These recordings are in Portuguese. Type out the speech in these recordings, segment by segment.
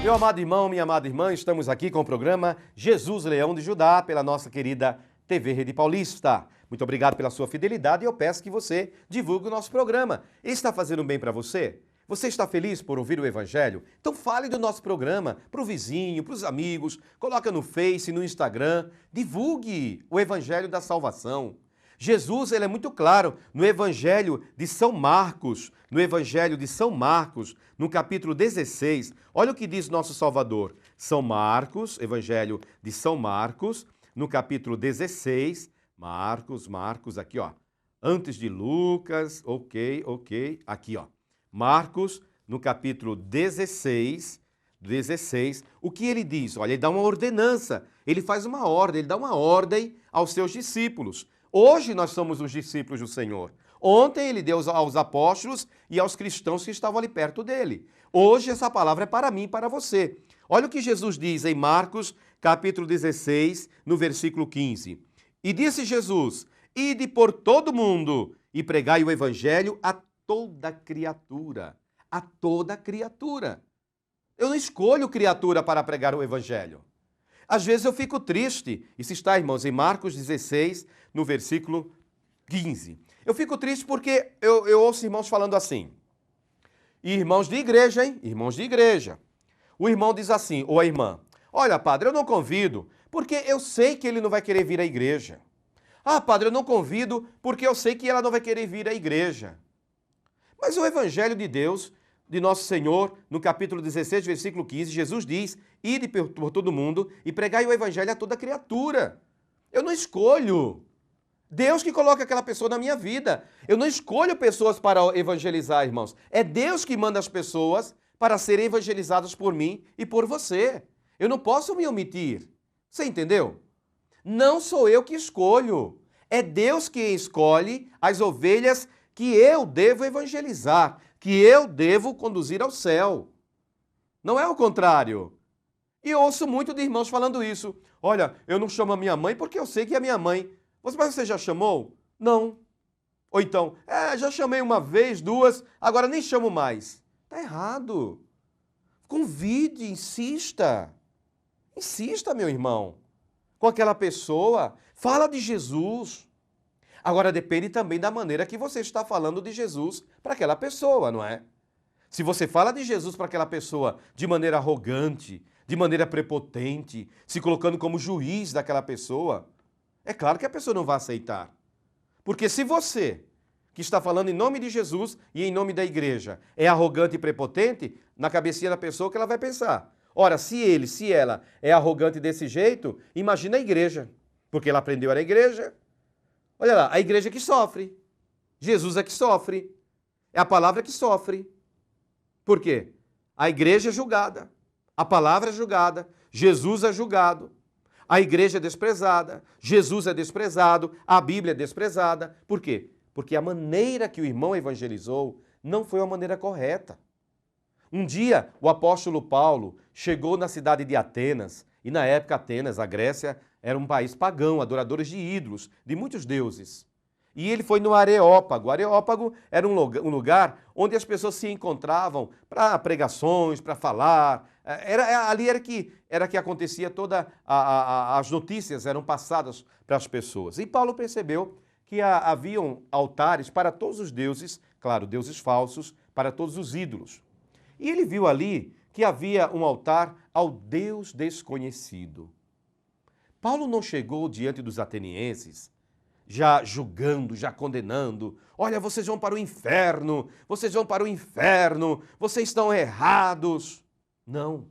Meu amado irmão, minha amada irmã, estamos aqui com o programa Jesus Leão de Judá, pela nossa querida TV Rede Paulista. Muito obrigado pela sua fidelidade e eu peço que você divulgue o nosso programa. Está fazendo bem para você? Você está feliz por ouvir o Evangelho? Então fale do nosso programa para o vizinho, para os amigos, coloca no Face, no Instagram, divulgue o Evangelho da salvação. Jesus, ele é muito claro no Evangelho de São Marcos, no capítulo 16, olha o que diz nosso Salvador. São Marcos, Evangelho de São Marcos, no capítulo 16, Marcos, aqui ó, antes de Lucas, ok, aqui ó, Marcos, no capítulo 16, o que ele diz? Olha, ele dá uma ordenança, ele faz uma ordem, ele dá uma ordem aos seus discípulos. Hoje nós somos os discípulos do Senhor. Ontem ele deu aos apóstolos e aos cristãos que estavam ali perto dele. Hoje essa palavra é para mim e para você. Olha o que Jesus diz em Marcos, capítulo 16, no versículo 15. E disse Jesus, ide por todo mundo e pregai o evangelho a toda criatura. A toda criatura. Eu não escolho criatura para pregar o evangelho. Às vezes eu fico triste. Isso está, irmãos, em Marcos 16, no versículo 15. Eu fico triste porque eu ouço irmãos falando assim. Irmãos de igreja, hein? Irmãos de igreja. O irmão diz assim, ou a irmã, olha, padre, eu não convido porque eu sei que ele não vai querer vir à igreja. Ah, padre, eu não convido porque eu sei que ela não vai querer vir à igreja. Mas o evangelho de Deus, de nosso Senhor, no capítulo 16, versículo 15, Jesus diz, ide por todo mundo e pregai o evangelho a toda criatura. Eu não escolho. Deus que coloca aquela pessoa na minha vida. Eu não escolho pessoas para evangelizar, irmãos. É Deus que manda as pessoas para serem evangelizadas por mim e por você. Eu não posso me omitir. Você entendeu? Não sou eu que escolho. É Deus que escolhe as ovelhas que eu devo evangelizar, que eu devo conduzir ao céu. Não é o contrário. E eu ouço muito de irmãos falando isso. Olha, eu não chamo a minha mãe porque eu sei que é a minha mãe. Mas você já chamou? Não. Ou então, já chamei uma vez, duas, agora nem chamo mais. Está errado. Convide, insista. Insista, meu irmão, com aquela pessoa. Fala de Jesus. Agora depende também da maneira que você está falando de Jesus para aquela pessoa, não é? Se você fala de Jesus para aquela pessoa de maneira arrogante, de maneira prepotente, se colocando como juiz daquela pessoa, é claro que a pessoa não vai aceitar. Porque se você, que está falando em nome de Jesus e em nome da igreja, é arrogante e prepotente, na cabecinha da pessoa o que ela vai pensar? Ora, se ela é arrogante desse jeito, imagina a igreja. Porque ela aprendeu na igreja. Olha lá, a igreja que sofre. Jesus é que sofre. É a palavra que sofre. Por quê? A igreja é julgada. A palavra é julgada. Jesus é julgado. A igreja é desprezada, Jesus é desprezado, a Bíblia é desprezada. Por quê? Porque a maneira que o irmão evangelizou não foi a maneira correta. Um dia, o apóstolo Paulo chegou na cidade de Atenas, e na época Atenas, a Grécia, era um país pagão, adoradores de ídolos, de muitos deuses. E ele foi no Areópago. O Areópago era um lugar onde as pessoas se encontravam para pregações, para falar. Ali era que acontecia as notícias eram passadas para as pessoas. E Paulo percebeu que haviam altares para todos os deuses, claro, deuses falsos, para todos os ídolos. E ele viu ali que havia um altar ao Deus desconhecido. Paulo não chegou diante dos atenienses já julgando, já condenando. Olha, vocês vão para o inferno, vocês estão errados. Não.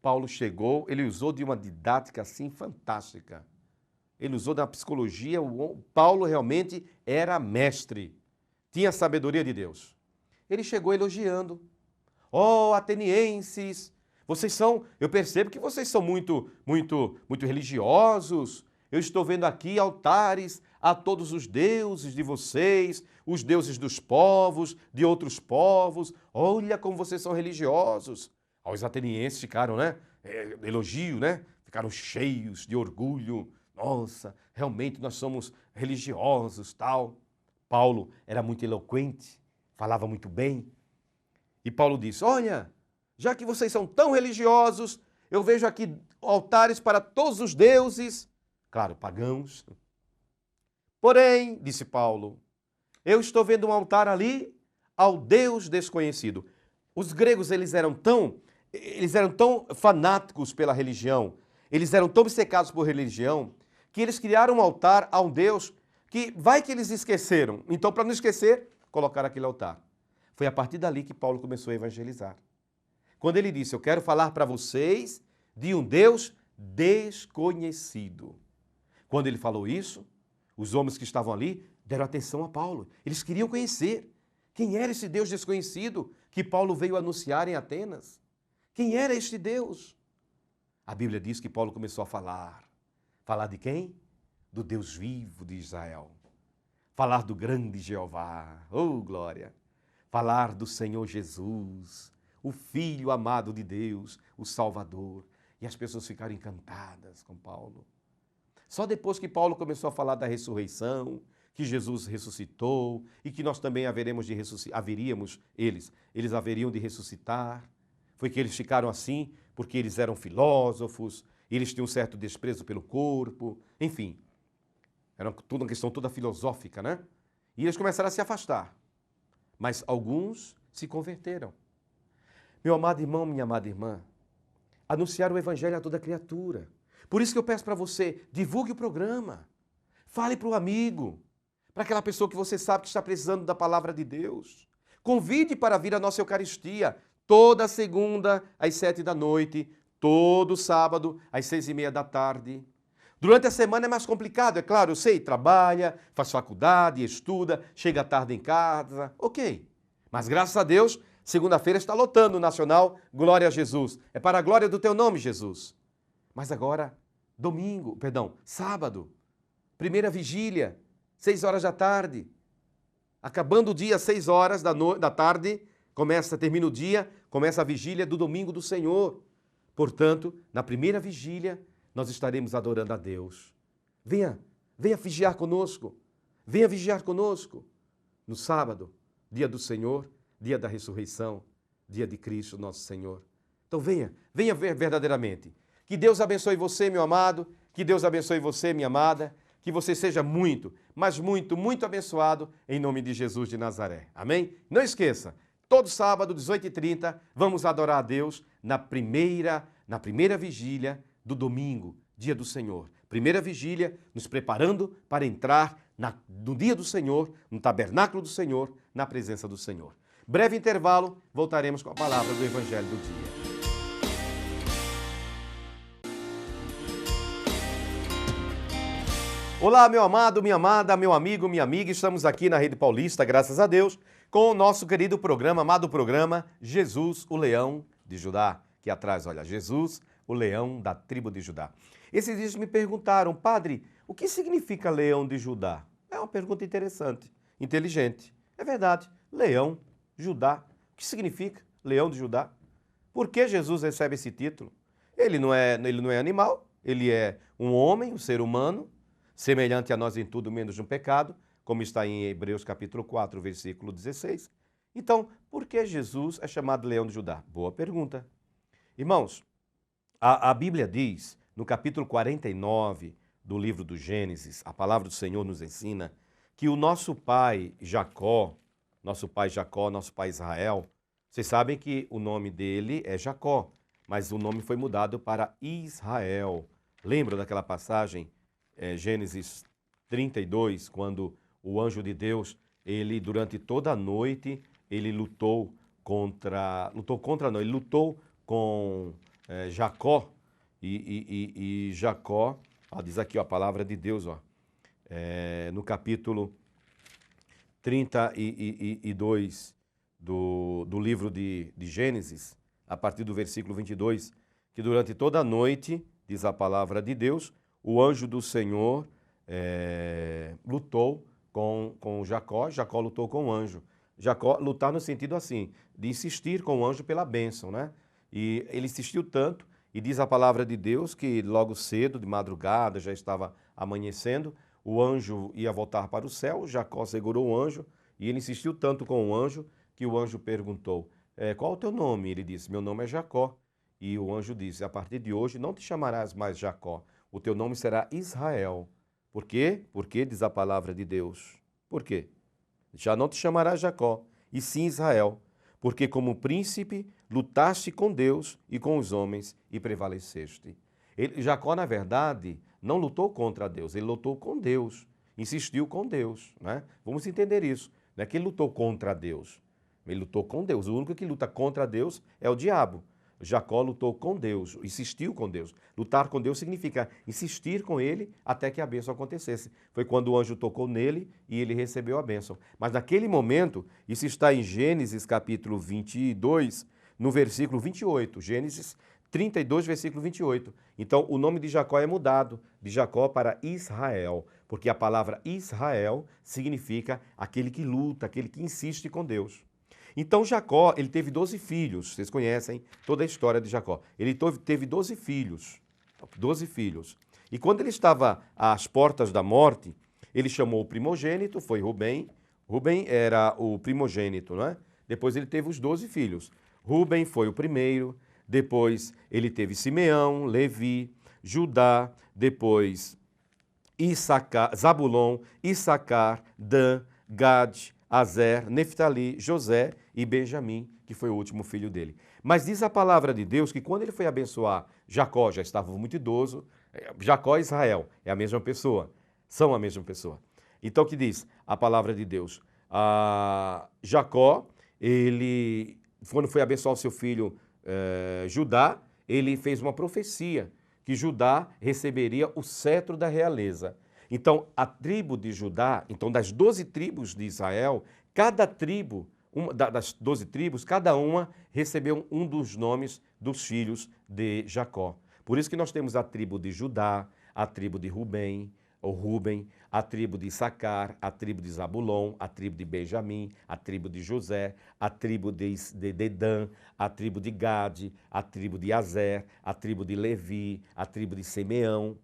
Paulo chegou, ele usou de uma didática assim fantástica. Ele usou da psicologia, Paulo realmente era mestre, tinha a sabedoria de Deus. Ele chegou elogiando. Oh, atenienses, eu percebo que vocês são muito religiosos. Eu estou vendo aqui altares a todos os deuses de vocês, os deuses dos povos, de outros povos. Olha como vocês são religiosos. Os atenienses ficaram, elogio, Ficaram cheios de orgulho. Nossa, realmente nós somos religiosos, tal. Paulo era muito eloquente, falava muito bem. E Paulo disse, olha, Já que vocês são tão religiosos, eu vejo aqui altares para todos os deuses, claro, pagãos. Porém, disse Paulo, eu estou vendo um altar ali ao Deus desconhecido. Os gregos, eles eram tão fanáticos pela religião, eles eram tão obcecados por religião, que eles criaram um altar a um Deus que vai que eles esqueceram. Então, para não esquecer, colocaram aquele altar. Foi a partir dali que Paulo começou a evangelizar. Quando ele disse, eu quero falar para vocês de um Deus desconhecido. Quando ele falou isso, os homens que estavam ali deram atenção a Paulo. Eles queriam conhecer quem era esse Deus desconhecido que Paulo veio anunciar em Atenas. Quem era este Deus? A Bíblia diz que Paulo começou a falar. Falar de quem? Do Deus vivo de Israel. Falar do grande Jeová. Oh, glória! Falar do Senhor Jesus, o Filho amado de Deus, o Salvador. E as pessoas ficaram encantadas com Paulo. Só depois que Paulo começou a falar da ressurreição, que Jesus ressuscitou e que nós também haveríamos eles haveriam de ressuscitar. Foi que eles ficaram assim porque eles eram filósofos, eles tinham um certo desprezo pelo corpo, enfim. Era tudo uma questão toda filosófica, né? E eles começaram a se afastar. Mas alguns se converteram. Meu amado irmão, minha amada irmã, anunciar o evangelho a toda criatura. Por isso que eu peço para você, divulgue o programa. Fale para o amigo, para aquela pessoa que você sabe que está precisando da palavra de Deus. Convide para vir à nossa Eucaristia, toda segunda às 7 da noite, todo sábado às 6:30 da tarde. Durante a semana é mais complicado, é claro, eu sei, trabalha, faz faculdade, estuda, chega tarde em casa, ok. Mas graças a Deus, segunda-feira está lotando o Nacional, glória a Jesus. É para a glória do teu nome, Jesus. Mas agora, sábado, primeira vigília, 6 horas da tarde. Acabando o dia, 6 horas da tarde, termina o dia, começa a vigília do domingo do Senhor. Portanto, na primeira vigília, nós estaremos adorando a Deus. Venha vigiar conosco. Venha vigiar conosco. No sábado, dia do Senhor, dia da ressurreição, dia de Cristo, nosso Senhor. Então venha ver verdadeiramente. Que Deus abençoe você, meu amado. Que Deus abençoe você, minha amada. Que você seja muito, mas muito, muito abençoado em nome de Jesus de Nazaré. Amém? Não esqueça, todo sábado, 18h30, vamos adorar a Deus na primeira vigília do domingo, dia do Senhor. Primeira vigília, nos preparando para entrar no dia do Senhor, no tabernáculo do Senhor, na presença do Senhor. Breve intervalo, voltaremos com a palavra do Evangelho do dia. Olá, meu amado, minha amada, meu amigo, minha amiga, estamos aqui na Rede Paulista, graças a Deus, com o nosso querido programa, amado programa, Jesus, o Leão de Judá. Aqui atrás, olha, Jesus, o Leão da tribo de Judá. Esses dias me perguntaram, padre, o que significa Leão de Judá? É uma pergunta interessante, inteligente. É verdade, Leão, Judá. O que significa Leão de Judá? Por que Jesus recebe esse título? Ele não é animal, ele é um homem, um ser humano, semelhante a nós em tudo menos no pecado, como está em Hebreus capítulo 4, versículo 16. Então, por que Jesus é chamado Leão de Judá? Boa pergunta. Irmãos, a Bíblia diz, no capítulo 49 do livro do Gênesis, a palavra do Senhor nos ensina que o nosso pai Jacó, nosso pai Israel, vocês sabem que o nome dele é Jacó, mas o nome foi mudado para Israel. Lembra daquela passagem, Gênesis 32, quando o anjo de Deus, ele durante toda a noite, ele lutou com Jacó, e Jacó, diz aqui a palavra de Deus, no capítulo 32 do livro de Gênesis, a partir do versículo 22, que durante toda a noite, diz a palavra de Deus, o anjo do Senhor lutou com Jacó, Jacó lutou com o anjo. Jacó lutar no sentido assim, de insistir com o anjo pela bênção, né? E ele insistiu tanto, e diz a palavra de Deus que logo cedo, de madrugada, já estava amanhecendo, o anjo ia voltar para o céu, Jacó segurou o anjo, e ele insistiu tanto com o anjo, que o anjo perguntou, qual é o teu nome? Ele disse, meu nome é Jacó. E o anjo disse, a partir de hoje não te chamarás mais Jacó, o teu nome será Israel. Por quê? Porque diz a palavra de Deus. Por quê? Já não te chamarás Jacó, e sim Israel, porque como príncipe lutaste com Deus e com os homens e prevaleceste. Jacó, na verdade, não lutou contra Deus, ele lutou com Deus, insistiu com Deus, né? Vamos entender isso. Não é que ele lutou contra Deus, ele lutou com Deus. O único que luta contra Deus é o diabo. Jacó lutou com Deus, insistiu com Deus. Lutar com Deus significa insistir com ele até que a bênção acontecesse. Foi quando o anjo tocou nele e ele recebeu a bênção. Mas naquele momento, isso está em Gênesis capítulo 22, no versículo 28. Gênesis 32, versículo 28. Então, o nome de Jacó é mudado de Jacó para Israel, porque a palavra Israel significa aquele que luta, aquele que insiste com Deus. Então Jacó, ele teve 12 filhos, vocês conhecem toda a história de Jacó. Ele teve 12 filhos, 12 filhos. E quando ele estava às portas da morte, ele chamou o primogênito, foi Rubem. Rubem era o primogênito, não é? Depois ele teve os 12 filhos. Rubem foi o primeiro, depois ele teve Simeão, Levi, Judá, depois Zabulon, Issacar, Dan, Gad, Azer, Neftali, José e Benjamim, que foi o último filho dele. Mas diz a palavra de Deus que quando ele foi abençoar Jacó, já estava muito idoso, Jacó e Israel é a mesma pessoa, são a mesma pessoa. Então o que diz a palavra de Deus? Jacó, ele, quando foi abençoar o seu filho Judá, ele fez uma profecia que Judá receberia o cetro da realeza. Então, a tribo de Judá, então das 12 tribos de Israel, cada tribo, das 12 tribos, cada uma recebeu um dos nomes dos filhos de Jacó. Por isso que nós temos a tribo de Judá, a tribo de Rubem, a tribo de Issacar, a tribo de Zabulon, a tribo de Benjamim, a tribo de José, a tribo de Dan, a tribo de Gade, a tribo de Azer, a tribo de Levi, a tribo de Simeão.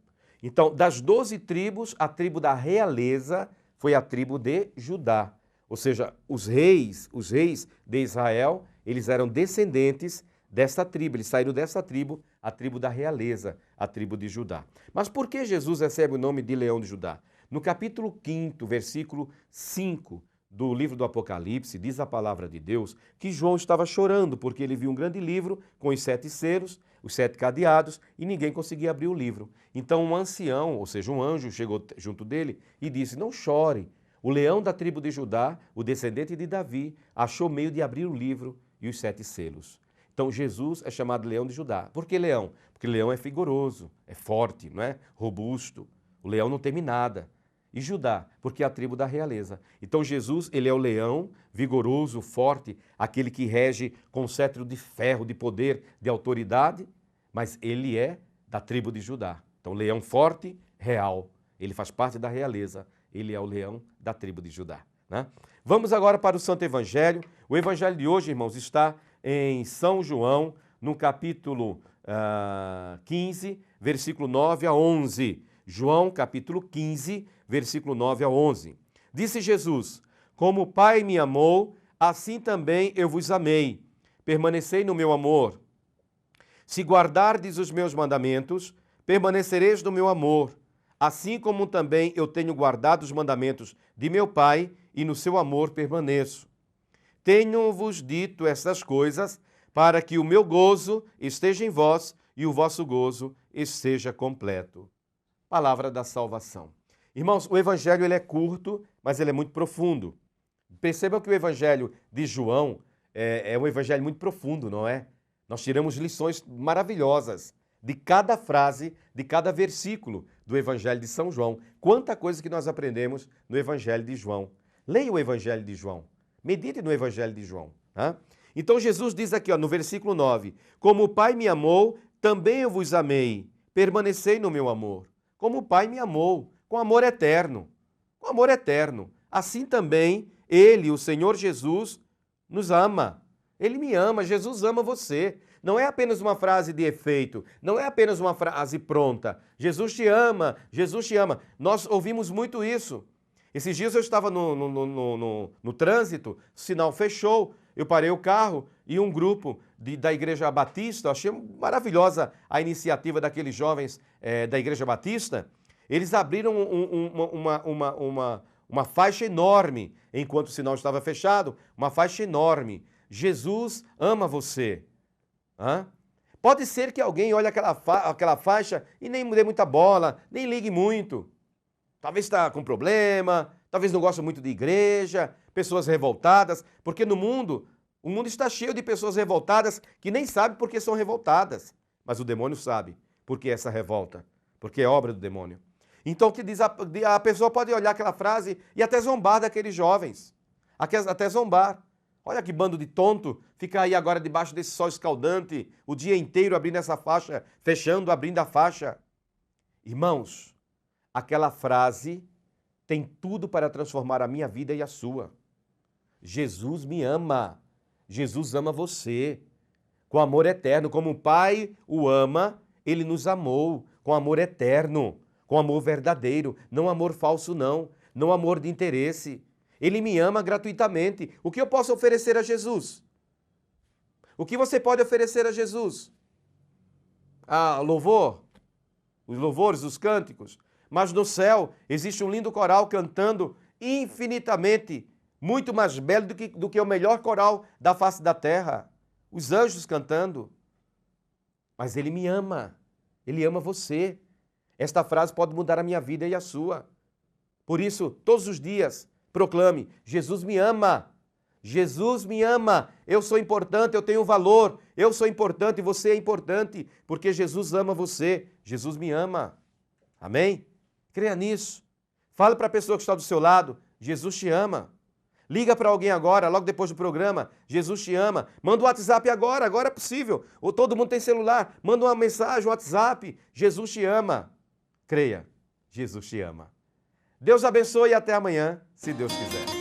Então, das 12 tribos, a tribo da realeza foi a tribo de Judá. Ou seja, os reis de Israel, eles eram descendentes dessa tribo, eles saíram dessa tribo, a tribo da realeza, a tribo de Judá. Mas por que Jesus recebe o nome de Leão de Judá? No capítulo 5, versículo 5 do livro do Apocalipse, diz a palavra de Deus que João estava chorando porque ele viu um grande livro com os 7 selos, os 7 cadeados, e ninguém conseguia abrir o livro. Então um ancião, ou seja, um anjo, chegou junto dele e disse, não chore, o leão da tribo de Judá, o descendente de Davi, achou meio de abrir o livro e os 7 selos. Então Jesus é chamado Leão de Judá. Por que leão? Porque leão é vigoroso, é forte, não é? Robusto. O leão não teme nada. E Judá, porque é a tribo da realeza. Então Jesus, ele é o leão, vigoroso, forte, aquele que rege com cetro de ferro, de poder, de autoridade, mas ele é da tribo de Judá. Então leão forte, real, ele faz parte da realeza, ele é o leão da tribo de Judá, né? Vamos agora para o Santo Evangelho. O Evangelho de hoje, irmãos, está em São João, no capítulo 15, versículo 9 a 11. João, capítulo 15, versículo 9 a 11. Disse Jesus, como o Pai me amou, assim também eu vos amei. Permanecei no meu amor. Se guardardes os meus mandamentos, permanecereis no meu amor, assim como também eu tenho guardado os mandamentos de meu Pai e no seu amor permaneço. Tenho-vos dito essas coisas para que o meu gozo esteja em vós e o vosso gozo esteja completo. Palavra da salvação. Irmãos, o evangelho ele é curto, mas ele é muito profundo. Percebam que o evangelho de João é um evangelho muito profundo, não é? Nós tiramos lições maravilhosas de cada frase, de cada versículo do evangelho de São João. Quanta coisa que nós aprendemos no evangelho de João. Leia o evangelho de João. Medite no evangelho de João. Tá? Então Jesus diz aqui no versículo 9, como o Pai me amou, também eu vos amei. Permanecei no meu amor. Como o Pai me amou, com amor eterno. Com amor eterno. Assim também Ele, o Senhor Jesus, nos ama. Ele me ama, Jesus ama você. Não é apenas uma frase de efeito, não é apenas uma frase pronta. Jesus te ama, Jesus te ama. Nós ouvimos muito isso. Esses dias eu estava no trânsito, o sinal fechou, eu parei o carro e um grupo da Igreja Batista, eu achei maravilhosa a iniciativa daqueles jovens da Igreja Batista, eles abriram uma faixa enorme, enquanto o sinal estava fechado, uma faixa enorme. Jesus ama você. Hã? Pode ser que alguém olhe aquela faixa e nem dê muita bola, nem ligue muito. Talvez está com problema, talvez não gosta muito de igreja, pessoas revoltadas, porque o mundo está cheio de pessoas revoltadas que nem sabem por que são revoltadas. Mas o demônio sabe por que essa revolta, porque é obra do demônio. Então, o que diz a pessoa pode olhar aquela frase e até zombar daqueles jovens, até zombar. Olha que bando de tonto, fica aí agora debaixo desse sol escaldante, o dia inteiro abrindo essa faixa, fechando, abrindo a faixa. Irmãos, aquela frase tem tudo para transformar a minha vida e a sua. Jesus me ama. Jesus ama você. Com amor eterno. Como o Pai o ama, Ele nos amou com amor eterno, com amor verdadeiro. Não amor falso, não. Não amor de interesse. Ele me ama gratuitamente. O que eu posso oferecer a Jesus? O que você pode oferecer a Jesus? Ah, louvor? Os louvores, os cânticos. Mas no céu existe um lindo coral cantando infinitamente, muito mais belo do que o melhor coral da face da terra. Os anjos cantando. Mas Ele me ama. Ele ama você. Esta frase pode mudar a minha vida e a sua. Por isso, todos os dias, proclame: Jesus me ama. Jesus me ama. Eu sou importante, eu tenho valor. Eu sou importante, você é importante, porque Jesus ama você. Jesus me ama. Amém? Creia nisso. Fale para a pessoa que está do seu lado: Jesus te ama. Liga para alguém agora, logo depois do programa: Jesus te ama. Manda um WhatsApp agora é possível. Ou todo mundo tem celular. Manda uma mensagem, um WhatsApp: Jesus te ama. Creia, Jesus te ama. Deus abençoe e até amanhã, se Deus quiser.